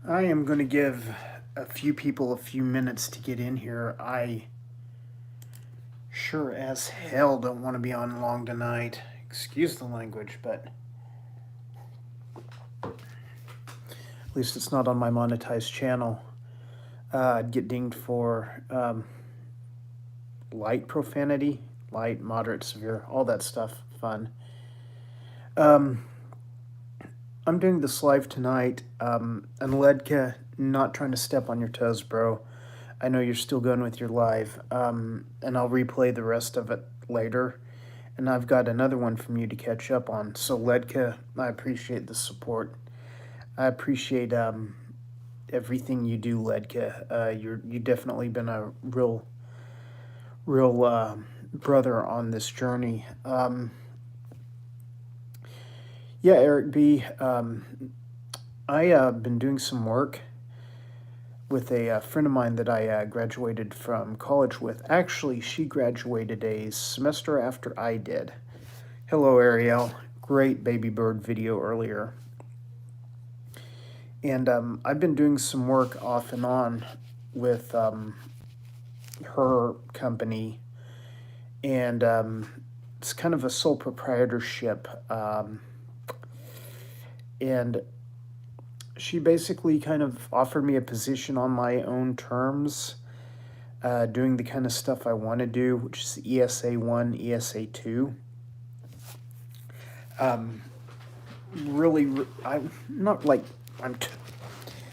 I am going to give a few people a few minutes to get in here. I sure as hell don't want to be on long tonight. Excuse the language, but at least it's not on my monetized channel. I'd get dinged for light profanity, light, moderate, severe, all that stuff. Fun. Um, I'm doing this live tonight. And Ledka, not trying to step on your toes, bro. I know you're still going with your live, and I'll replay the rest of it later. And I've got another one from you to catch up on. So, Ledka, I appreciate the support. I appreciate everything you do, Ledka. You definitely been a real brother on this journey. Yeah, Eric B. I been doing some work with a friend of mine that I graduated from college with. Actually, she graduated a semester after I did. Hello, Ariel. Great baby bird video earlier. And I've been doing some work off and on with her company, and it's kind of a sole proprietorship. And she basically kind of offered me a position on my own terms, doing the kind of stuff I want to do, which is ESA 1, ESA 2. Really, I'm not like I'm.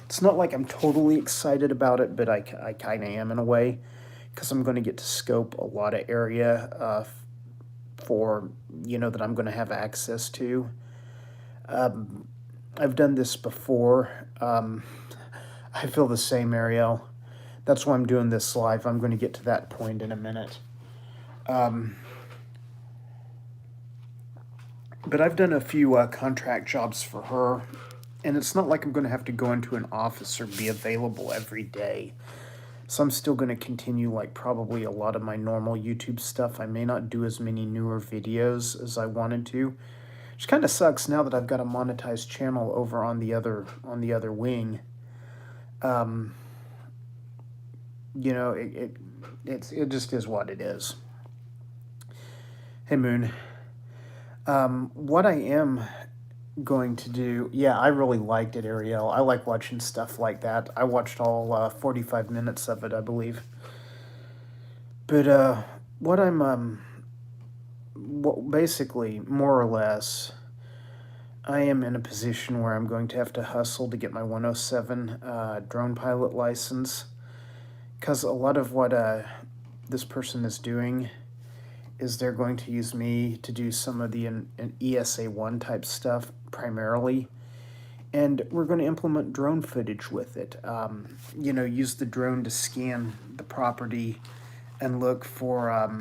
It's not like I'm totally excited about it, but I kind of am in a way, because I'm going to get to scope a lot of area for that I'm going to have access to. I've done this before. I feel the same, Ariel. That's why I'm doing this live. I'm going to get to that point in a minute. But I've done a few contract jobs for her, and it's not like I'm going to have to go into an office or be available every day. So I'm still going to continue, like, probably a lot of my normal YouTube stuff. I may not do as many newer videos as I wanted to, which kind of sucks now that I've got a monetized channel over on the other wing. It just is what it is. Hey, Moon. What I am going to do, yeah, I really liked it, Ariel. I like watching stuff like that. I watched all 45 minutes of it, I believe. But what I'm basically, more or less, I am in a position where I'm going to have to hustle to get my 107 drone pilot license, because a lot of what this person is doing is they're going to use me to do some of the ESA 1 type stuff primarily, and we're going to implement drone footage with it. Use the drone to scan the property and look for,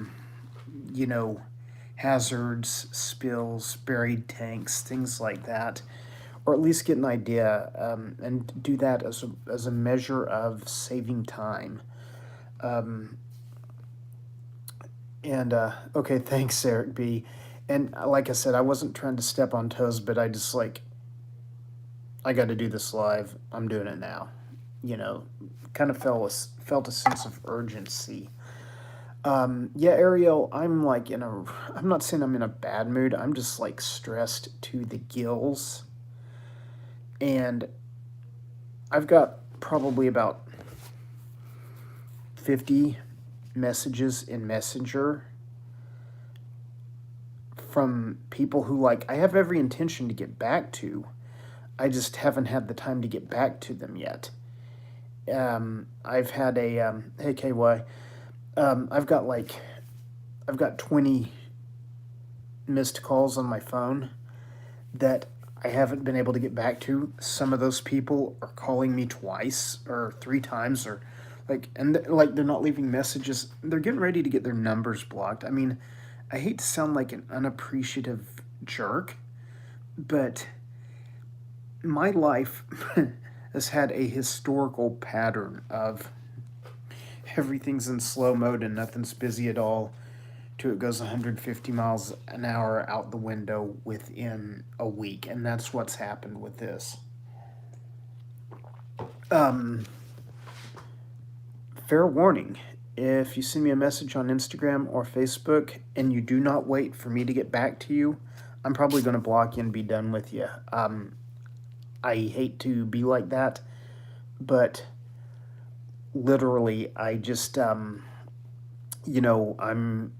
hazards, spills, buried tanks, things like that, or at least get an idea, and do that as a measure of saving time. And okay, thanks, Eric B. And like I said, I wasn't trying to step on toes, but I just I got to do this live. I'm doing it now. Kind of felt a sense of urgency. Yeah, Ariel, I'm like I'm not saying I'm in a bad mood. I'm just like stressed to the gills. And I've got probably about 50 messages in Messenger from people who, like, I have every intention to get back to. I just haven't had the time to get back to them yet. I've had a, hey KY, I've got 20 missed calls on my phone that I haven't been able to get back to. Some of those people are calling me twice or three times, or they're not leaving messages. They're getting ready to get their numbers blocked. I mean, I hate to sound like an unappreciative jerk, but my life has had a historical pattern of everything's in slow mode and nothing's busy at all, to it goes 150 miles an hour out the window within a week. And that's what's happened with this. Um, Fair warning, if you send me a message on Instagram or Facebook and you do not wait for me to get back to you, I'm probably going to block you and be done with you. I hate to be like that, but literally, I just, I'm I'm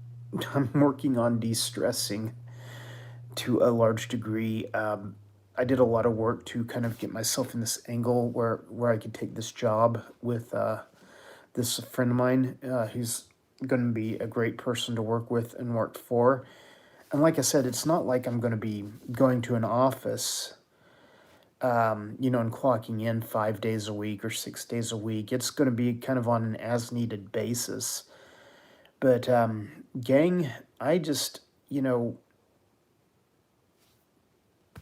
working on de-stressing to a large degree. I did a lot of work to kind of get myself in this angle where I could take this job with this friend of mine who's going to be a great person to work with and work for. And like I said, it's not like I'm going to be going to an office, and clocking in 5 days a week or 6 days a week. It's going to be kind of on an as needed basis. But, gang, I just, you know,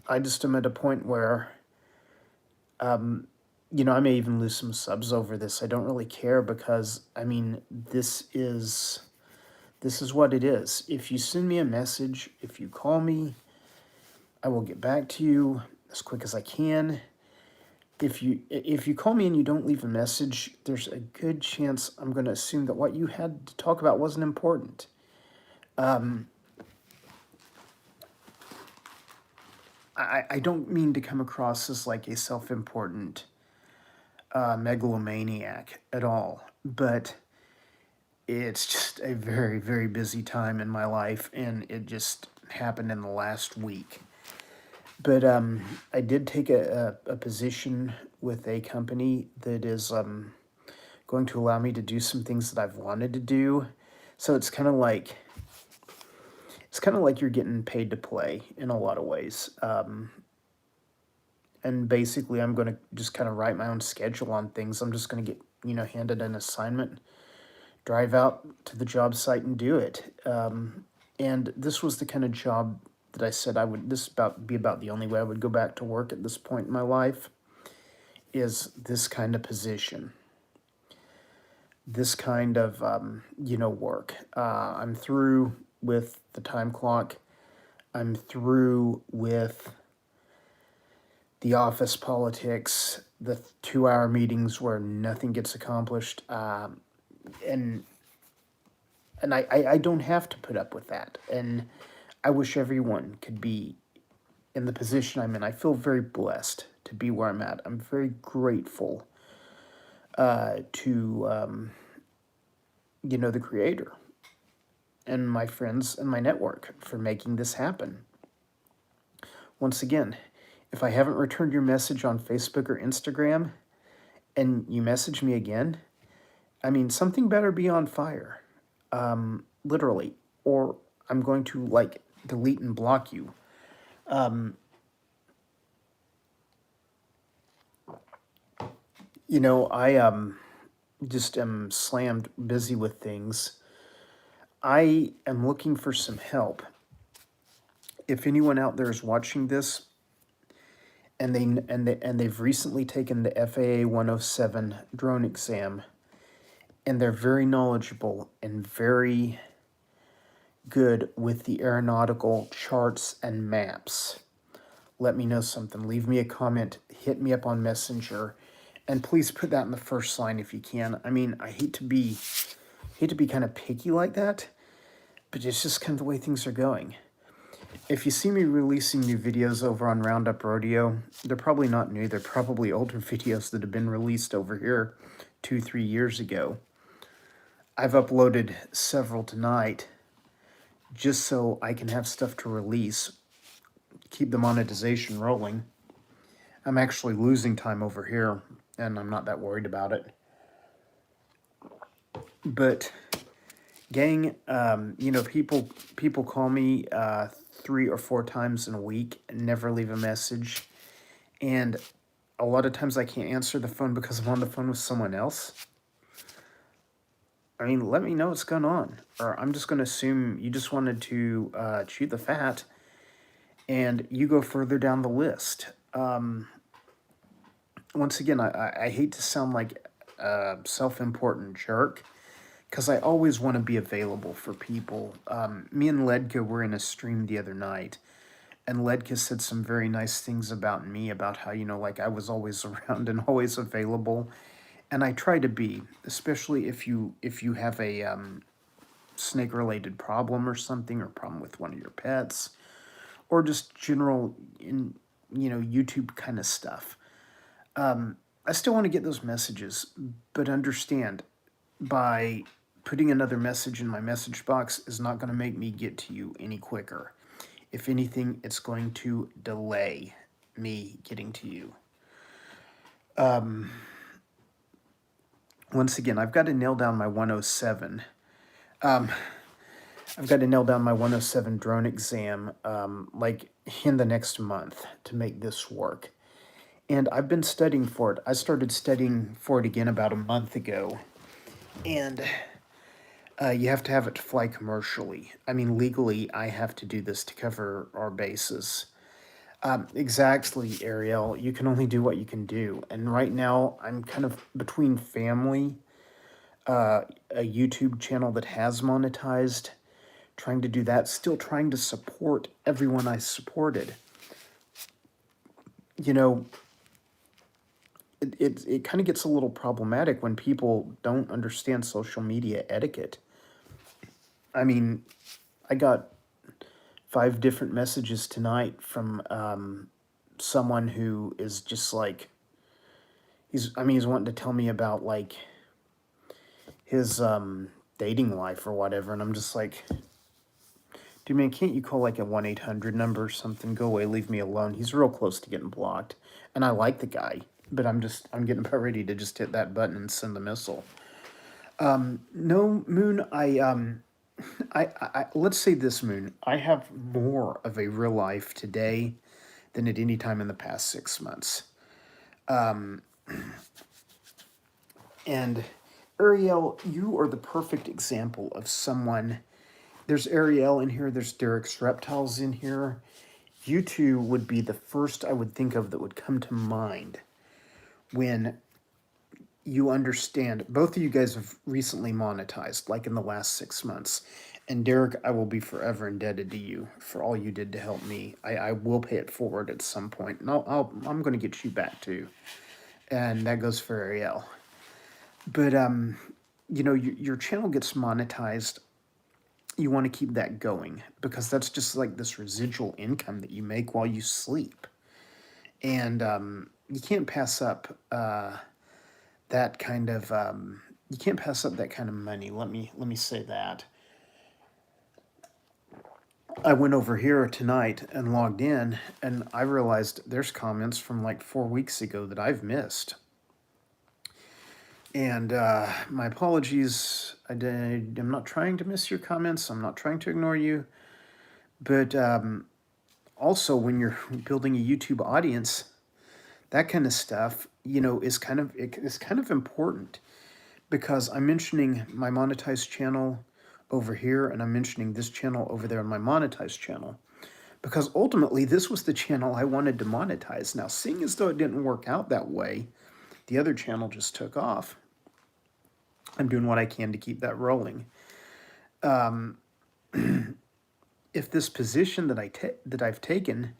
I just am at a point where, I may even lose some subs over this. I don't really care because, I mean, this is what it is. If you send me a message, if you call me, I will get back to you as quick as I can. If you call me and you don't leave a message, there's a good chance I'm going to assume that what you had to talk about wasn't important. I don't mean to come across as like a self-important megalomaniac at all, but it's just a very, very busy time in my life, and it just happened in the last week. But I did take a position with a company that is going to allow me to do some things that I've wanted to do. So it's kind of like you're getting paid to play in a lot of ways. And basically, I'm going to just kind of write my own schedule on things. I'm just going to get handed an assignment, drive out to the job site and do it. And this was the kind of job that I said I would. This be about the only way I would go back to work at this point in my life. Is this kind of position, this kind of work. I'm through with the time clock. I'm through with the office politics, the 2-hour meetings where nothing gets accomplished, and I don't have to put up with that. And I wish everyone could be in the position I'm in. I feel very blessed to be where I'm at. I'm very grateful to the Creator and my friends and my network for making this happen. Once again, if I haven't returned your message on Facebook or Instagram and you message me again, I mean, something better be on fire. Literally. Or I'm going to, delete and block you. I just am slammed busy with things. I am looking for some help. If anyone out there is watching this and they've recently taken the FAA 107 drone exam and they're very knowledgeable and very good with the aeronautical charts and maps, let me know something. Leave me a comment, hit me up on Messenger, and please put that in the first line if you can. I mean, I hate to be kind of picky like that, but it's just kind of the way things are going. If you see me releasing new videos over on Roundup Rodeo, they're probably not new. They're probably older videos that have been released over here 2-3 years ago. I've uploaded several tonight just so I can have stuff to release, keep the monetization rolling. I'm actually losing time over here, and I'm not that worried about it. But gang, people call me 3 or 4 times in a week and never leave a message, and a lot of times I can't answer the phone because I'm on the phone with someone else. I mean, let me know what's going on, or I'm just going to assume you just wanted to chew the fat, and you go further down the list. Once again, I hate to sound like a self-important jerk, because I always want to be available for people. Me and Ledka were in a stream the other night, And Ledka said some very nice things about me, about how, like I was always around and always available. And I try to be, especially if you have a snake related problem or something, or problem with one of your pets, or just general in YouTube kind of stuff. I still want to get those messages, but understand, by putting another message in my message box is not going to make me get to you any quicker. If anything, it's going to delay me getting to you. Once again, I've got to nail down my 107. I've got to nail down my 107 drone exam like in the next month to make this work. And I've been studying for it. I started studying for it again about a month ago. And you have to have it to fly commercially. I mean, legally, I have to do this to cover our bases. Exactly, Ariel. You can only do what you can do. And right now, I'm kind of between family, a YouTube channel that has monetized, trying to do that, still trying to support everyone I supported. It kind of gets a little problematic when people don't understand social media etiquette. I mean, I got 5 different messages tonight from someone who is just like, he's wanting to tell me about like his dating life or whatever, and I'm just like, dude, man, can't you call like a 1-800 number or something? Go away, leave me alone. He's real close to getting blocked, and I like the guy, but I'm getting about ready to just hit that button and send the missile. No, Moon, I let's say this, Moon, I have more of a real life today than at any time in the past 6 months. And Ariel, you are the perfect example of someone. There's Ariel in here, there's Derek's Reptiles in here. You two would be the first I would think of that would come to mind when you understand. Both of you guys have recently monetized, like in the last 6 months. And Derek, I will be forever indebted to you for all you did to help me. I will pay it forward at some point, and I'm going to get you back too. And that goes for Ariel. But your channel gets monetized. You want to keep that going because that's just like this residual income that you make while you sleep, and you can't pass up that kind of money. Let me say that. I went over here tonight and logged in, and I realized there's comments from like 4 weeks ago that I've missed. And my apologies. I'm not trying to miss your comments. I'm not trying to ignore you. But also, when you're building a YouTube audience, that kind of stuff, is kind of important, because I'm mentioning my monetized channel over here, and I'm mentioning this channel over there on my monetized channel, because ultimately this was the channel I wanted to monetize. Now, seeing as though it didn't work out that way, the other channel just took off. I'm doing what I can to keep that rolling. If this position that I've taken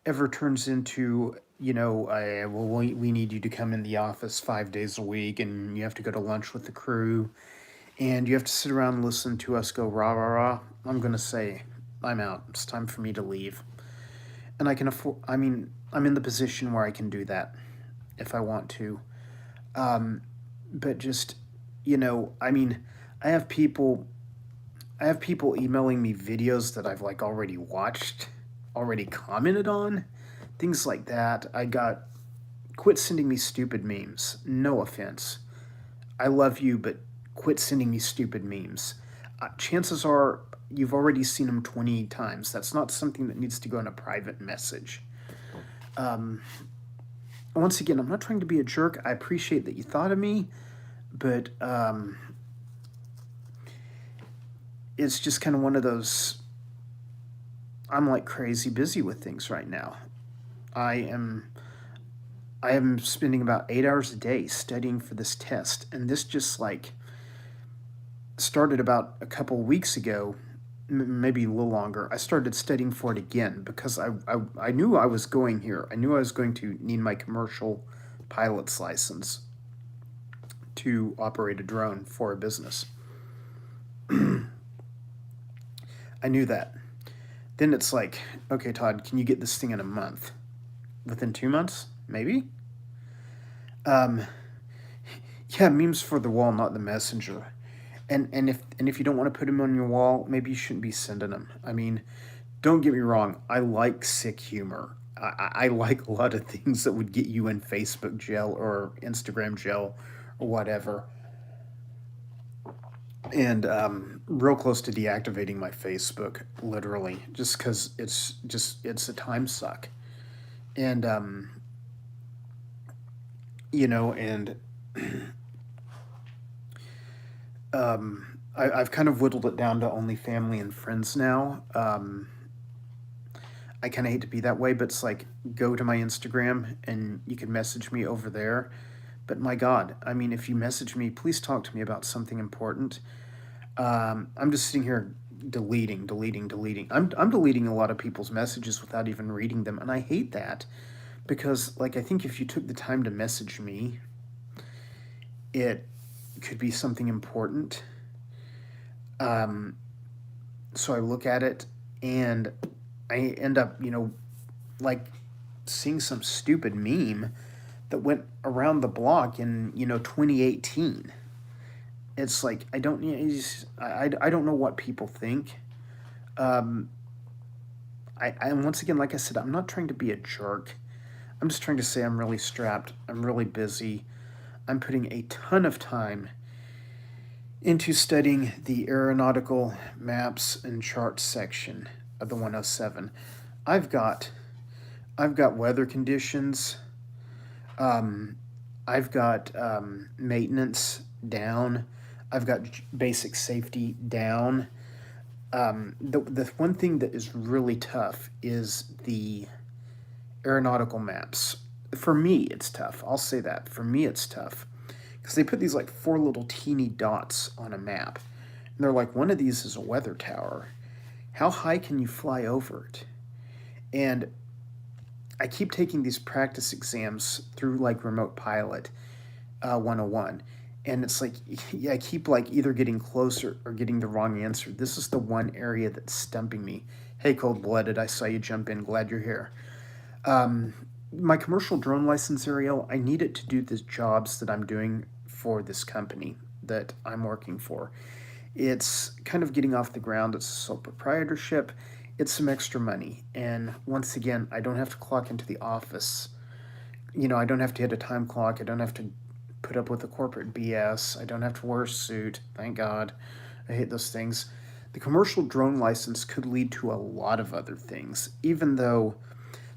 ever turns into, we need you to come in the office 5 days a week, and you have to go to lunch with the crew, and you have to sit around and listen to us go rah, rah, rah, I'm going to say, I'm out. It's time for me to leave. And I can afford, I'm in the position where I can do that if I want to. But just, I have people emailing me videos that I've like already watched, already commented on, things like that. Quit sending me stupid memes. No offense. I love you, but quit sending me stupid memes. Chances are you've already seen them 20 times. That's not something that needs to go in a private message. Once again, I'm not trying to be a jerk. I appreciate that you thought of me, but it's just kind of one of those, I'm like crazy busy with things right now. I am spending about 8 hours a day studying for this test, and this just like started about a couple weeks ago, maybe a little longer, I started studying for it again because I knew I was going here. I knew I was going to need my commercial pilot's license to operate a drone for a business. I knew that. Then it's like, okay, Todd, can you get this thing in a month? Within 2 months? Maybe? Um, yeah, memes for the wall, not the messenger. And if you don't want to put them on your wall, maybe you shouldn't be sending them. I mean, don't get me wrong. I like sick humor. I like a lot of things that would get you in Facebook jail or Instagram jail or whatever. And real close to deactivating my Facebook, literally, just because it's a time suck. And and I've kind of whittled it down to only family and friends now. I kind of hate to be that way, but it's like go to my Instagram and you can message me over there. But my God, I mean, if you message me, please talk to me about something important. I'm just sitting here deleting, deleting, deleting. I'm deleting a lot of people's messages without even reading them, and I hate that because, like, I think if you took the time to message me, it could be something important. Um, so I look at it and I end up, like seeing some stupid meme that went around the block in 2018. It's like I don't you know, I don't know what people think. Um, and once again, like I said, I'm not trying to be a jerk. I'm just trying to say I'm really strapped. I'm really busy. I'm putting a ton of time into studying the aeronautical maps and charts section of the 107. I've got I've got weather conditions. Um, I've got maintenance down. I've got basic safety down. The one thing that is really tough is the aeronautical maps. For me, it's tough. I'll say that. For me, it's tough because they put these like four little teeny dots on a map, and they're like, one of these is a weather tower. How high can you fly over it? And I keep taking these practice exams through like Remote Pilot 101. And it's like, yeah, I keep like either getting closer or getting the wrong answer. This is the one area that's stumping me. Hey, cold blooded, I saw you jump in. Glad you're here. Um, my commercial drone license, Ariel, I need it to do the jobs that I'm doing for this company that I'm working for. It's kind of getting off the ground. It's a sole proprietorship. It's some extra money. And once again, I don't have to clock into the office. I don't have to hit a time clock. I don't have to put up with the corporate BS. I don't have to wear a suit. Thank God. I hate those things. The commercial drone license could lead to a lot of other things, even though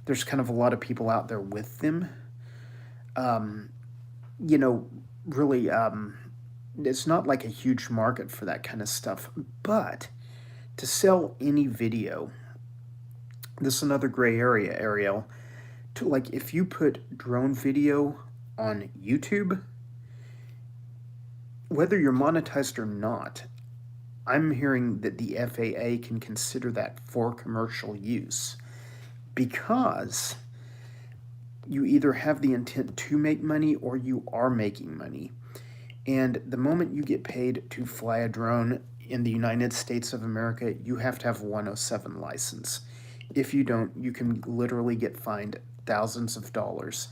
there's kind of a lot of people out there with them. Um, you know, really, it's not like a huge market for that kind of stuff. But to sell any video, this is another gray area, Ariel. To like, if you put drone video on YouTube, whether you're monetized or not, I'm hearing that the FAA can consider that for commercial use because you either have the intent to make money or you are making money. And the moment you get paid to fly a drone in the United States of America, you have to have a 107 license. If you don't, you can literally get fined thousands of dollars.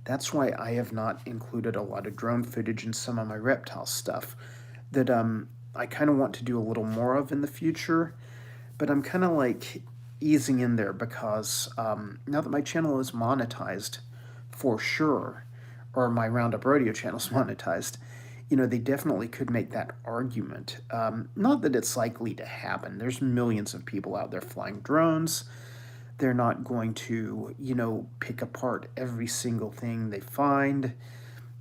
That's why I have not included a lot of drone footage in some of my reptile stuff that I kind of want to do a little more of in the future, but I'm kind of like easing in there because now that my channel is monetized for sure, or my Roundup Rodeo channel is monetized, they definitely could make that argument. Not that it's likely to happen. There's millions of people out there flying drones. They're not going to, pick apart every single thing they find.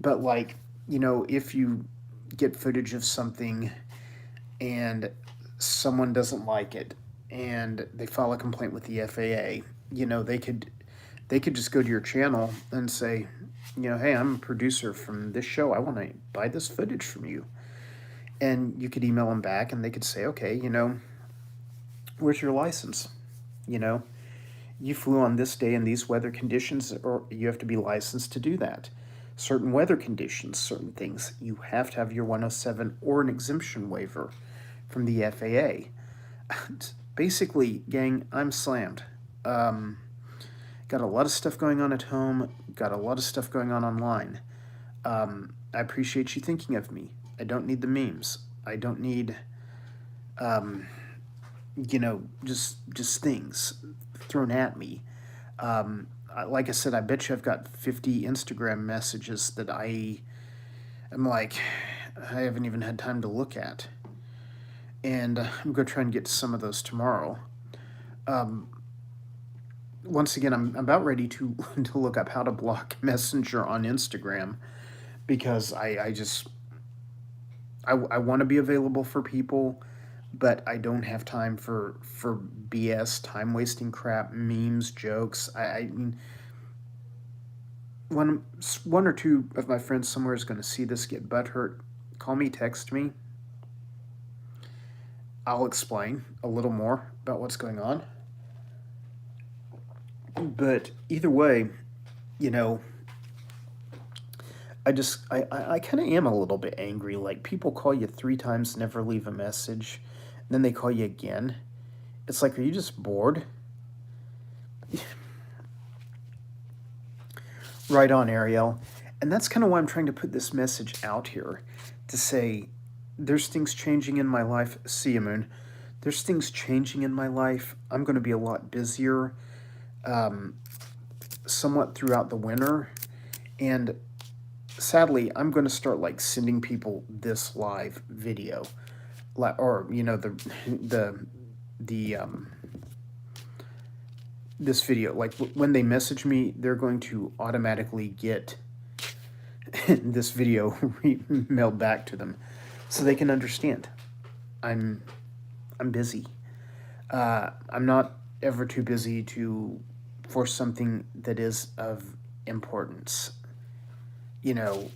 But, like, if you get footage of something and someone doesn't like it and they file a complaint with the FAA, they could just go to your channel and say, hey, I'm a producer from this show. I want to buy this footage from you. And you could email them back and they could say, okay, Where's your license? You know, you flew on this day in these weather conditions, or you have to be licensed to do that. Certain weather conditions, certain things, you have to have your 107 or an exemption waiver from the FAA. Basically, gang, I'm slammed. Um, got a lot of stuff going on at home, got a lot of stuff going on online. I appreciate you thinking of me. I don't need the memes. I don't need, um, just things thrown at me. Like I said, I bet you I've got 50 Instagram messages that I am like, I haven't even had time to look at. And I'm going to try and get to some of those tomorrow. Um, Once again, I'm about ready to, to look up how to block Messenger on Instagram because I want to be available for people, but I don't have time for BS, time wasting crap, memes, jokes. I mean, one or two of my friends somewhere is going to see this, get butthurt. Call me, text me. I'll explain a little more about what's going on. But either way, you know, I kind of am a little bit angry. Like, people call you 3 times, never leave a message, and then they call you again. It's like, are you just bored? Right on, Ariel. And that's kind of why I'm trying to put this message out here to say there's things changing in my life. See you, Moon. There's things changing in my life. I'm going to be a lot busier, um, somewhat throughout the winter. And sadly, I'm going to start like sending people this live video, or the this video. Like when they message me, they're going to automatically get this video mailed back to them, so they can understand. I'm busy. I'm not ever too busy for something that is of importance. You know,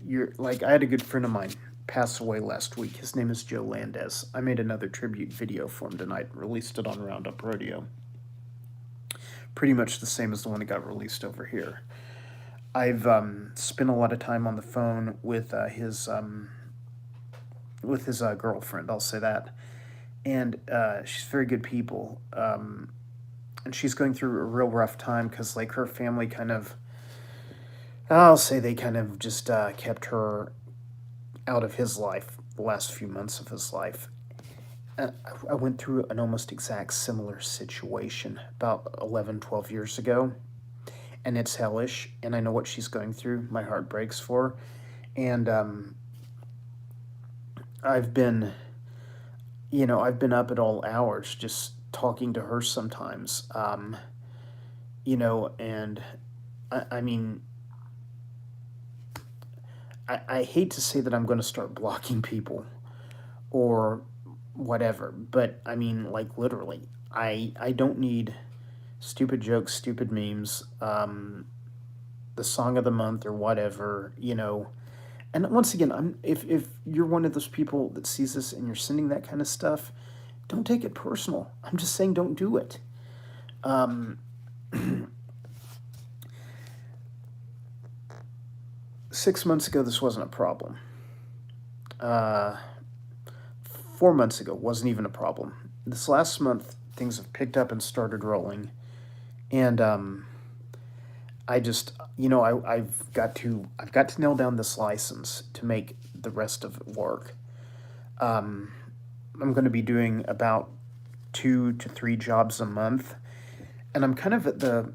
you're like, I had a good friend of mine pass away last week. His name is Joe Landez. I made another tribute video for him tonight, released it on Roundup Radio. Pretty much the same as the one that got released over here. I've spent a lot of time on the phone with his girlfriend. I'll say that, and she's very good people. And she's going through a real rough time because, like, her family kind of, I'll say they kind of just kept her out of his life the last few months of his life. I went through an almost exact similar situation about 11, 12 years ago, and it's hellish, and I know what she's going through. My heart breaks for her. And I've been up at all hours just talking to her sometimes, and I mean, I hate to say that I'm going to start blocking people or whatever, but I mean, like, literally, I don't need stupid jokes, stupid memes, the song of the month or whatever, And once again, if you're one of those people that sees this and you're sending that kind of stuff, don't take it personal. I'm just saying, don't do it. 6 months ago, this wasn't a problem. 4 months ago, wasn't even a problem. This last month, things have picked up and started rolling, and I've got to nail down this license to make the rest of it work. I'm going to be doing about 2 to 3 jobs a month, and I'm kind of at the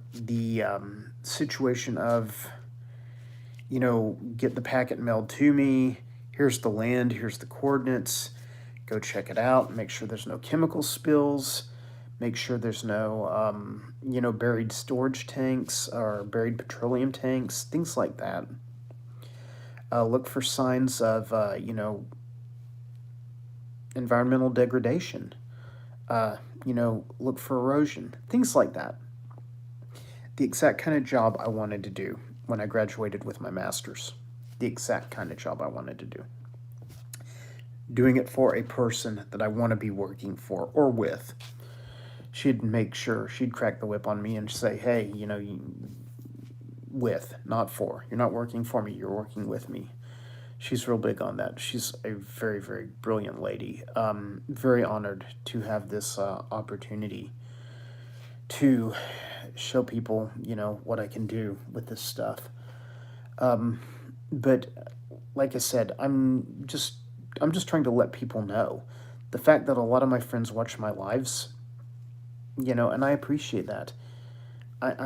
situation of, get the packet mailed to me. Here's the land. Here's the coordinates. Go check it out. Make sure there's no chemical spills. Make sure there's no, buried storage tanks or buried petroleum tanks, things like that. Look for signs of, environmental degradation. Look for erosion, things like that. The exact kind of job I wanted to do when I graduated with my master's. The exact kind of job I wanted to do. Doing it for a person that I want to be working for or with. she'd make sure she'd crack the whip on me and say, hey, you know, with, not for. You're not working for me, you're working with me. She's real big on that. She's a very, very brilliant lady. Very honored to have this opportunity to show people, you know, what I can do with this stuff. But like I said, I'm just trying to let people know the fact that a lot of my friends watch my lives, you know, and I appreciate that.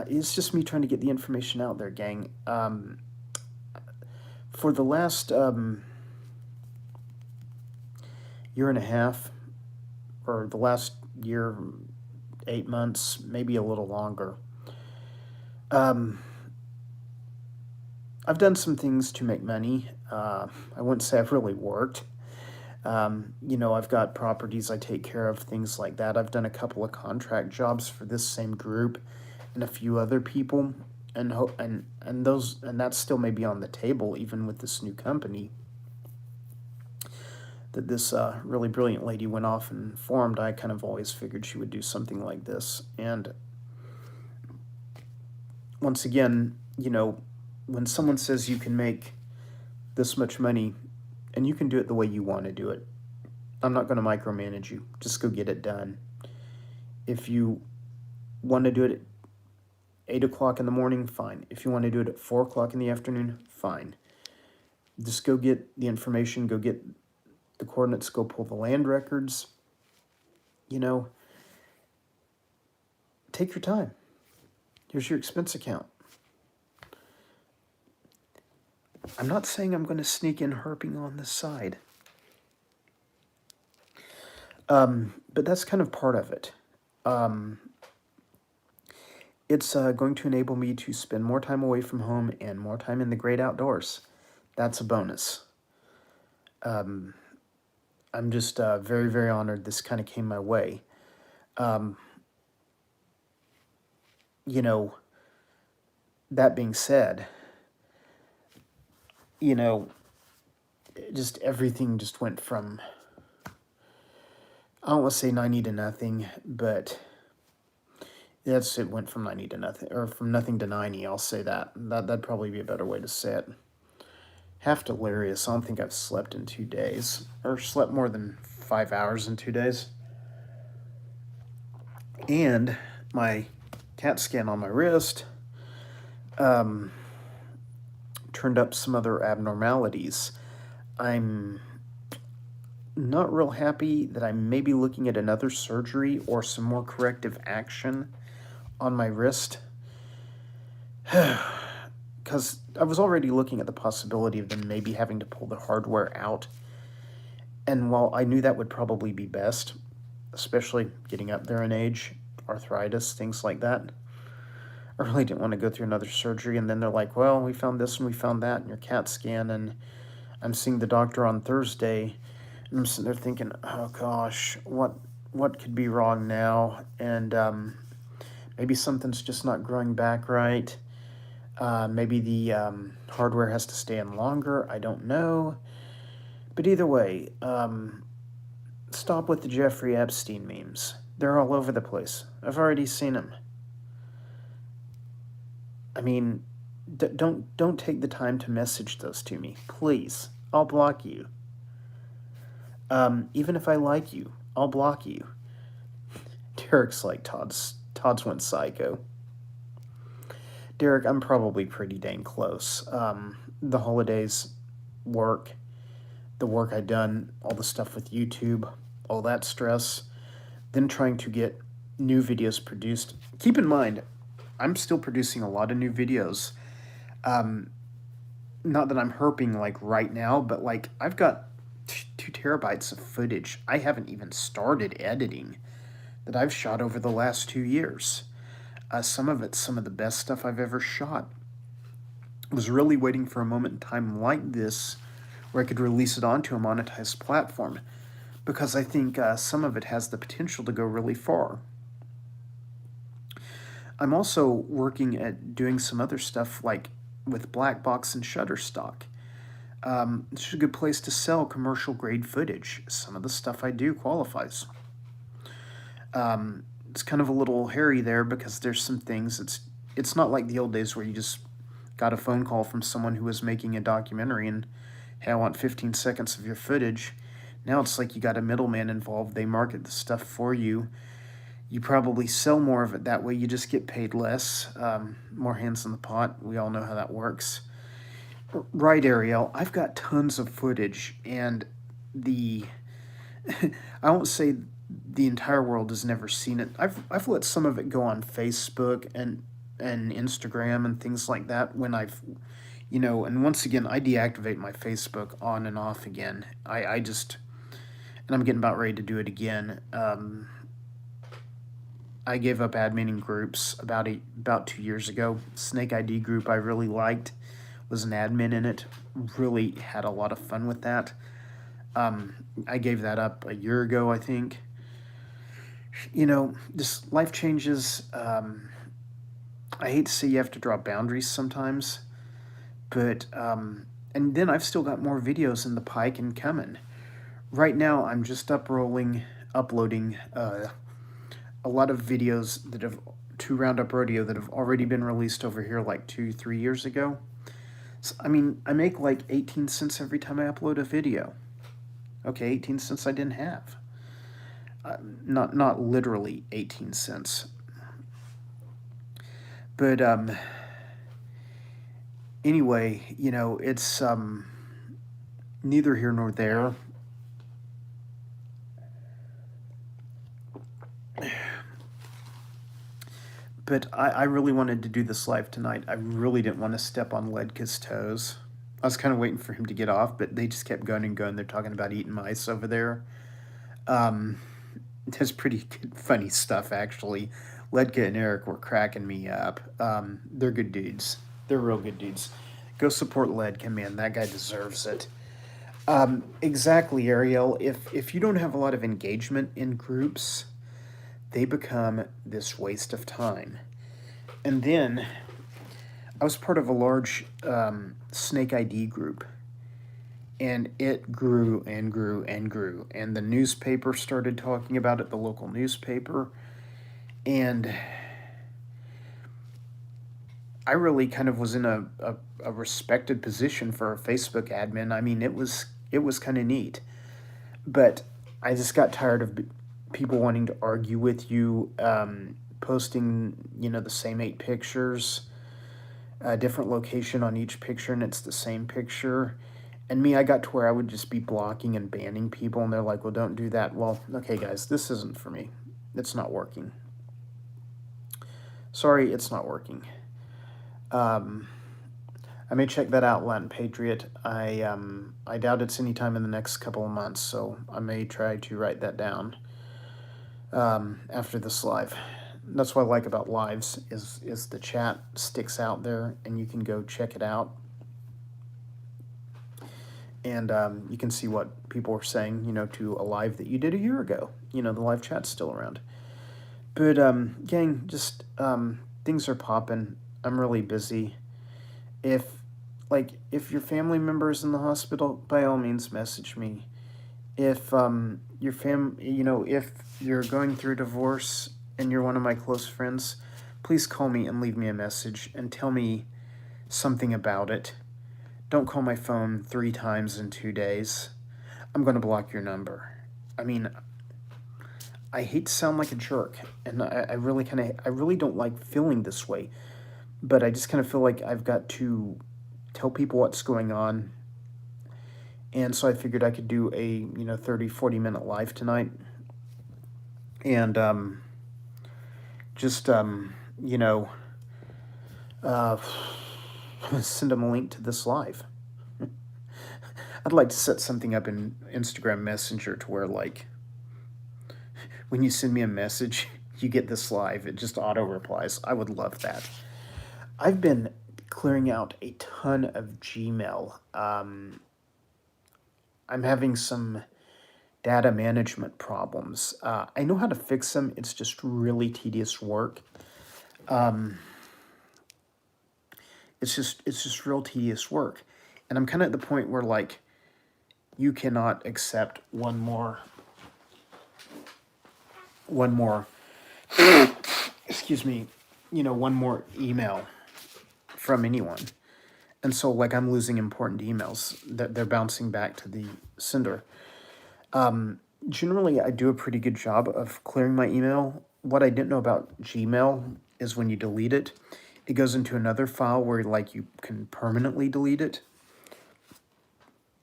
It's just me trying to get the information out there, gang. For the last year and a half, or the last year, 8 months, maybe a little longer, um, I've done some things to make money. I wouldn't say I've really worked. You know, I've got properties I take care of, things like that. I've done a couple of contract jobs for this same group and a few other people, and that still may be on the table even with this new company that this really brilliant lady went off and formed. I kind of always figured she would do something like this. And once again, you know, when someone says you can make this much money and you can do it the way you want to do it, I'm not going to micromanage you. Just go get it done. If you want to do it at 8 o'clock in the morning, fine. If you want to do it at 4 o'clock in the afternoon, fine. Just go get the information, go get the coordinates, go pull the land records. You know, take your time. Here's your expense account. I'm not saying I'm going to sneak in herping on the side. But that's kind of part of it. It's going to enable me to spend more time away from home and more time in the great outdoors. That's a bonus. I'm just very, very honored this kind of came my way. You know, that being said, you know, just everything just went from, I don't want to say 90 to nothing, but it went from 90 to nothing, or from nothing to 90, I'll say that. That'd probably be a better way to say it. Half delirious. I don't think I've slept in 2 days, or slept more than 5 hours in 2 days. And my CAT scan on my wrist turned up some other abnormalities. I'm not real happy that I may be looking at another surgery or some more corrective action on my wrist. Because I was already looking at the possibility of them maybe having to pull the hardware out. And while I knew that would probably be best, especially getting up there in age, arthritis, things like that, I really didn't want to go through another surgery. And then they're like, well, we found this and we found that in your CAT scan. And I'm seeing the doctor on Thursday. And I'm sitting there thinking, oh gosh, what could be wrong now? And maybe something's just not growing back right. Maybe the hardware has to stay in longer. I don't know. But either way, stop with the Jeffrey Epstein memes. They're all over the place. I've already seen them. I mean, don't take the time to message those to me, please. I'll block you. Even if I like you, I'll block you. Derek's like, Todd's went psycho. Derek, I'm probably pretty dang close. The holidays, work, the work I've done, all the stuff with YouTube, all that stress, then trying to get new videos produced. Keep in mind, I'm still producing a lot of new videos. Not that I'm herping like right now, but like I've got 2 terabytes of footage I haven't even started editing that I've shot over the last 2 years. Some of it's some of the best stuff I've ever shot. I was really waiting for a moment in time like this where I could release it onto a monetized platform, because I think some of it has the potential to go really far. I'm also working at doing some other stuff like with Blackbox and Shutterstock. It's a good place to sell commercial grade footage. Some of the stuff I do qualifies. it's kind of a little hairy there because there's some things. It's not like the old days where you just got a phone call from someone who was making a documentary and, hey, I want 15 seconds of your footage. Now it's like you got a middleman involved. They market the stuff for you. You probably sell more of it that way. You just get paid less. More hands in the pot. We all know how that works. Right, Ariel. I've got tons of footage, and the I won't say the entire world has never seen it. I've let some of it go on Facebook and Instagram and things like that when I've and once again I deactivate my Facebook on and off again. I just and I'm getting about ready to do it again. I gave up adminning groups about 2 years ago. Snake ID group I really liked, was an admin in it. Really had a lot of fun with that. I gave that up a year ago, I think. Just life changes. I hate to say you have to draw boundaries sometimes, but and then I've still got more videos in the pike and coming. Right now, I'm just uploading a lot of videos that have to Roundup Rodeo that have already been released over here like 2-3 years ago. So, I mean, I make like 18 cents every time I upload a video. Okay, 18 cents I didn't have. Not literally 18 cents. But anyway, it's neither here nor there. But I really wanted to do this live tonight. I really didn't want to step on Ledka's toes. I was kind of waiting for him to get off, but they just kept going and going. They're talking about eating mice over there. There's pretty good, funny stuff, actually. Ledka and Eric were cracking me up. They're good dudes. They're real good dudes. Go support Ledka, man. That guy deserves it. Exactly, Ariel. If you don't have a lot of engagement in groups, they become this waste of time. And then I was part of a large Snake ID group, and it grew and grew and grew. And the newspaper started talking about it, the local newspaper. And I really kind of was in a respected position for a Facebook admin. I mean, it was kind of neat. But I just got tired of people wanting to argue with you, posting, the same 8 pictures, a different location on each picture, and it's the same picture. And me, I got to where I would just be blocking and banning people, and they're like, well, don't do that. Well, okay, guys, this isn't for me. It's not working. Sorry, it's not working. I may check that out, Latin Patriot. I doubt it's any time in the next couple of months, so I may try to write that down after this live. That's what I like about lives is the chat sticks out there and you can go check it out. And you can see what people were saying, to a live that you did a year ago. The live chat's still around. But, gang, just things are popping. I'm really busy. If your family member is in the hospital, by all means, message me. If if you're going through divorce and you're one of my close friends, please call me and leave me a message and tell me something about it. Don't call my phone 3 times in 2 days. I'm going to block your number. I mean, I hate to sound like a jerk, and I really don't like feeling this way, but I just kind of feel like I've got to tell people what's going on. And so I figured I could do a 30-40 minute live tonight, and send them a link to this live. I'd like to set something up in Instagram Messenger to where, like, when you send me a message, you get this live. It just auto replies. I would love that. I've been clearing out a ton of Gmail. I'm having some data management problems. I know how to fix them. It's just really tedious work. It's just real tedious work. And I'm kind of at the point where, like, you cannot accept one more excuse me, one more email from anyone. And so, like, I'm losing important emails that they're bouncing back to the sender. Generally, I do a pretty good job of clearing my email. What I didn't know about Gmail is when you delete it, it goes into another file where, like, you can permanently delete it.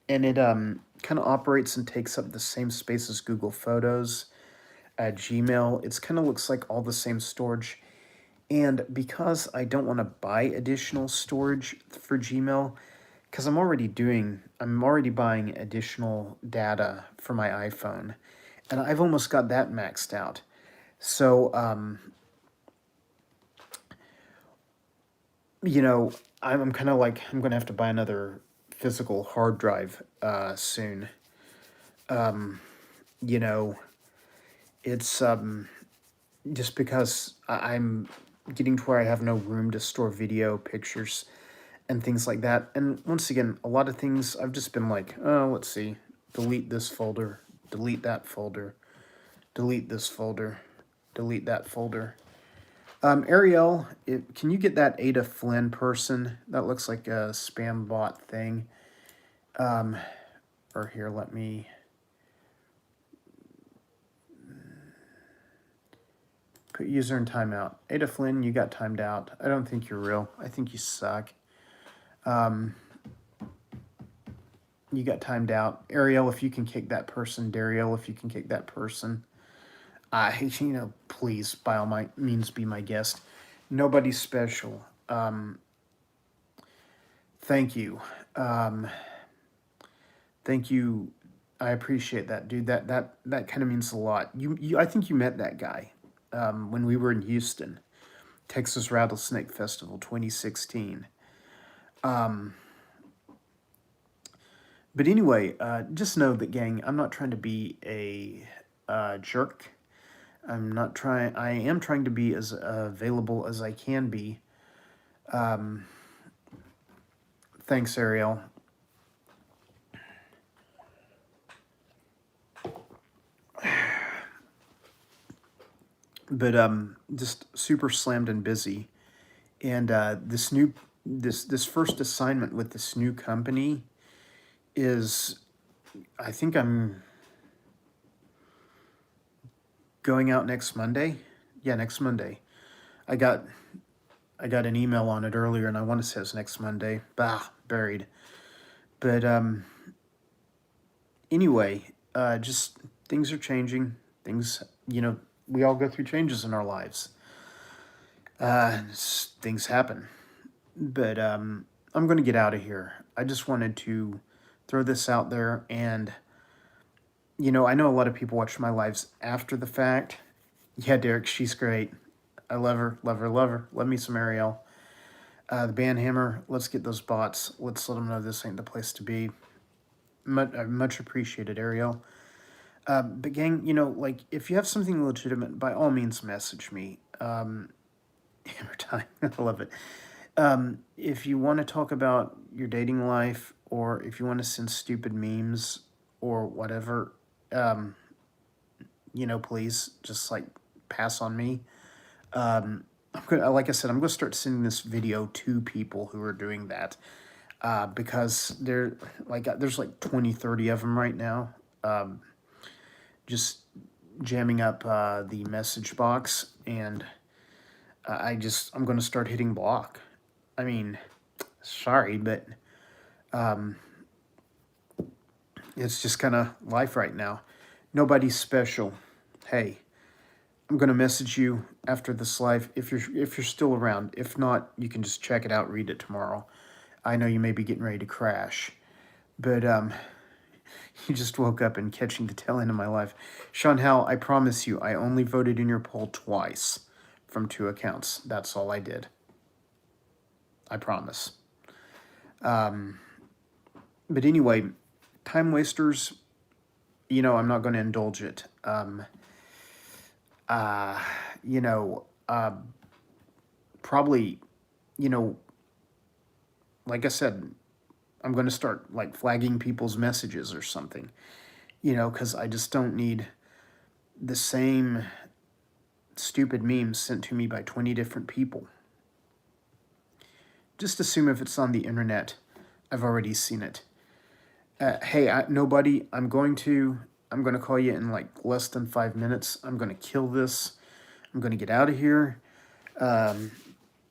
And it kind of operates and takes up the same space as Google Photos. Gmail, it's kind of looks like all the same storage. And because I don't want to buy additional storage for Gmail, because I'm already buying additional data for my iPhone, and I've almost got that maxed out. So, I'm kind of like, I'm going to have to buy another physical hard drive soon. You know, it's just because I'm getting to where I have no room to store video, pictures, and things like that. And once again, a lot of things I've just been like, oh, let's see, delete this folder, delete that folder, delete this folder, delete that folder. Ariel, can you get that Ada Flynn person? That looks like a spam bot thing. Or here, let me... put user in timeout. Ada Flynn, you got timed out. I don't think you're real. I think you suck. You got timed out. Ariel, if you can kick that person. Dariel, if you can kick that person. Please, by all means, be my guest. Nobody's special. Thank you. Thank you. I appreciate that, dude. That kind of means a lot. I think you met that guy when we were in Houston, Texas Rattlesnake Festival 2016. But anyway, just know that, gang, I'm not trying to be a jerk. I am trying to be as available as I can be. Thanks, Ariel. But just super slammed and busy. And this first assignment with this new company is, I think I'm going out next Monday. Yeah, next Monday. I got an email on it earlier, and I want to say it's next Monday. Buried. But anyway, just things are changing. Things, we all go through changes in our lives. Things happen. But I'm going to get out of here. I just wanted to throw this out there. And, I know a lot of people watch my lives after the fact. Yeah, Derek, she's great. I love her, love her, love her. Love me some Ariel. The band Hammer, let's get those bots. Let's let them know this ain't the place to be. Much appreciated, Ariel. But gang, if you have something legitimate, by all means message me. Hammer time, I love it. If you want to talk about your dating life, or if you want to send stupid memes or whatever, please just pass on me. Like I said, I'm going to start sending this video to people who are doing that, because there's 20, 30 of them right now, just jamming up the message box, and I'm going to start hitting block. I mean, sorry, but it's just kind of life right now. Nobody's special. Hey, I'm going to message you after this live if you're still around. If not, you can just check it out, read it tomorrow. I know you may be getting ready to crash, but you just woke up and catching the tail end of my life. Sean Howell, I promise you, I only voted in your poll twice from 2 accounts. That's all I did. I promise. But anyway, time wasters, I'm not going to indulge it. Probably, like I said, I'm going to start flagging people's messages or something, because I just don't need the same stupid memes sent to me by 20 different people. Just assume if it's on the internet, I've already seen it. Hey, nobody, I'm going to call you in like less than 5 minutes. I'm going to kill this. I'm going to get out of here.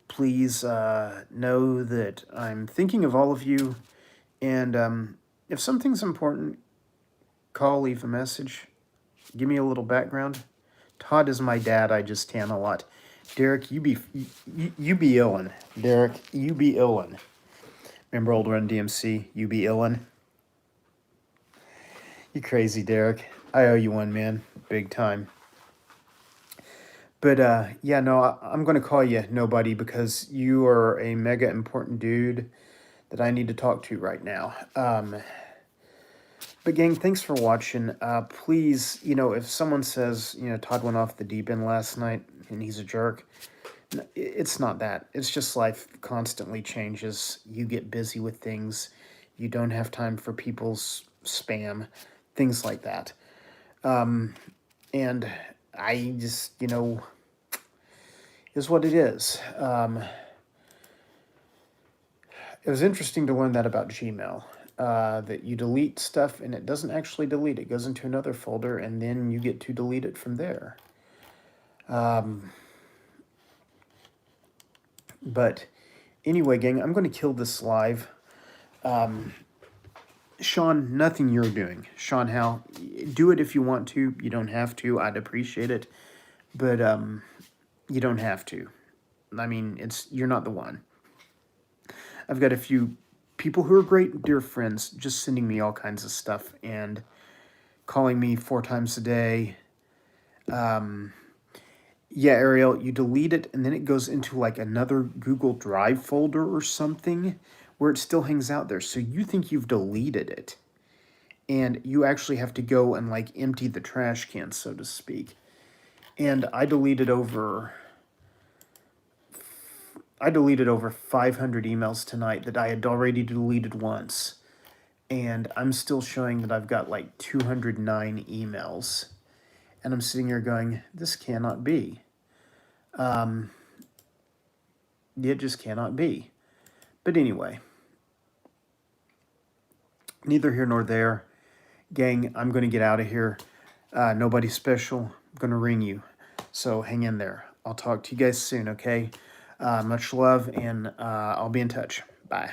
Please know that I'm thinking of all of you. And if something's important, call, leave a message. Give me a little background. Todd is my dad. I just tan a lot. Derek, you be illin'. Derek, you be illin'. Remember old Run DMC? You be illin'. You crazy, Derek. I owe you one, man. Big time. But yeah, no, I'm gonna call you nobody because you are a mega important dude that I need to talk to right now. But gang, thanks for watching. Please, if someone says, Todd went off the deep end last night and he's a jerk, it's not that. It's just life constantly changes. You get busy with things. You don't have time for people's spam, things like that. And I just, is what it is. It was interesting to learn that about Gmail. That you delete stuff and it doesn't actually delete. It goes into another folder and then you get to delete it from there. But anyway, gang, I'm going to kill this live. Sean, nothing you're doing. Sean Hal, do it if you want to. You don't have to. I'd appreciate it. But you don't have to. I mean, you're not the one. I've got a few people who are great, dear friends, just sending me all kinds of stuff and calling me 4 times a day. Yeah, Ariel, you delete it and then it goes into like another Google Drive folder or something where it still hangs out there. So you think you've deleted it and you actually have to go and like empty the trash can, so to speak. And I deleted over 500 emails tonight that I had already deleted once. And I'm still showing that I've got like 209 emails. And I'm sitting here going, this cannot be. It just cannot be. But anyway, neither here nor there. Gang, I'm going to get out of here. Nobody special. I'm going to ring you. So hang in there. I'll talk to you guys soon, okay? Much love, and I'll be in touch. Bye.